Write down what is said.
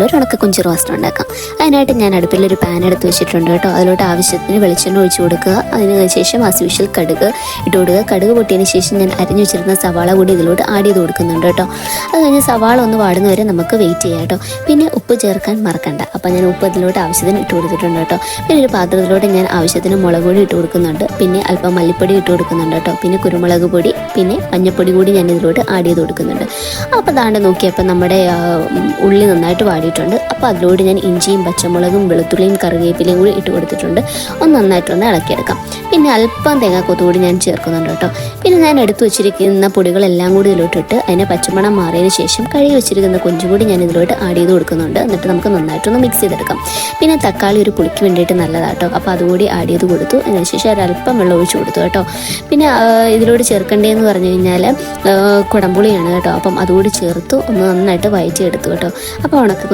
ഒരു ഉണക്കക്കൊഞ്ച് റോസ്റ്റ് ഉണ്ടാക്കാം. അതിനായിട്ട് ഞാൻ അടുപ്പിലൊരു പാൻ എടുത്ത് വെച്ചിട്ടുണ്ട് കേട്ടോ. അതിലോട്ട് ആവശ്യത്തിന് വെളിച്ചെണ്ണ ഒഴിച്ച് കൊടുക്കുക. അതിന് ശേഷം ആസ് യൂഷ്വൽ കടുക് ഇട്ട് കൊടുക്കുക. കടുക് പൊട്ടിയതിന് ശേഷം ഞാൻ അരിഞ്ഞു വെച്ചിരുന്ന സവാള കൂടി ഇതിലോട്ട് ആഡ് ചെയ്ത് കൊടുക്കുന്നുണ്ട് കേട്ടോ. അത് കഴിഞ്ഞ് സവാള ഒന്ന് വാടുന്നവരെ നമുക്ക് വെയിറ്റ് ചെയ്യാം കേട്ടോ. പിന്നെ ഉപ്പ് ചേർക്കാൻ മറക്കണ്ട. അപ്പോൾ ഞാൻ ഉപ്പ് ഇതിലോട്ട് ആവശ്യത്തിന് ഇട്ട് കൊടുത്തിട്ടുണ്ട് കേട്ടോ. പിന്നെ ഒരു പാത്രത്തിലോട്ട് ഞാൻ ആവശ്യത്തിന് മുളക് പൊടി ഇട്ട് കൊടുക്കുന്നുണ്ട്. പിന്നെ അല്പം മല്ലിപ്പൊടി ഇട്ട് കൊടുക്കുന്നുണ്ട് കേട്ടോ. പിന്നെ കുരുമുളക് പൊടി, പിന്നെ മഞ്ഞൾപ്പൊടി കൂടി ഞാൻ ഇതിലോട്ട് ആഡ് ചെയ്ത് കൊടുക്കുന്നുണ്ട്. അപ്പോൾ ദാണ്ട് നോക്കിയപ്പോൾ നമ്മുടെ ഉള്ളി നന്നായിട്ട് വാടിയിട്ടുണ്ട്. അപ്പോൾ അതിലോട്ട് ഞാൻ ഇഞ്ചിയും പച്ചമുളകും വെളുത്തുള്ളിയും കറിവേപ്പിലയും കൂടി ഇട്ട് കൊടുത്തിട്ടുണ്ട്. ഒന്ന് നന്നായിട്ടൊന്ന് ഇളക്കിയെടുക്കാം. പിന്നെ അല്പം തേങ്ങാക്കൊത്ത് കൂടി ഞാൻ ചേർക്കുന്നുണ്ട് കേട്ടോ. പിന്നെ ഞാൻ എടുത്തു വെച്ചിരിക്കുന്ന പൊടികളെല്ലാം കൂടി ഇതിലോട്ടിട്ട് അതിനെ പച്ചമണം മാറിയതിന് ശേഷം കഴുകി വെച്ചിരിക്കുന്ന കൊഞ്ചു കൂടി ഞാൻ ഇതിലോട്ട് ആഡ് ചെയ്ത് കൊടുക്കുന്നുണ്ട്. എന്നിട്ട് നമുക്ക് നന്നായിട്ടൊന്ന് മിക്സ് ചെയ്തെടുക്കാം. പിന്നെ തക്കാളി ഒരു പുളിക്ക് വേണ്ടിയിട്ട് നല്ലതാട്ടോ. അപ്പോൾ അതുകൂടി ആഡ് ചെയ്ത് കൊടുത്തു. അതിനുശേഷം ഒരല്പം വെള്ളം ഒഴിച്ച് കൊടുത്തു കേട്ടോ. പിന്നെ ഇതിലോട്ട് ചേർക്കേണ്ടതെന്ന് പറഞ്ഞു കഴിഞ്ഞാൽ കുടംപുളിയാണ് കേട്ടോ. അപ്പം അതുകൂടി ചേർത്തു ഒന്ന് നന്നായിട്ട് വഴറ്റിയെടുത്തു കേട്ടോ. അപ്പോൾ ഉണക്ക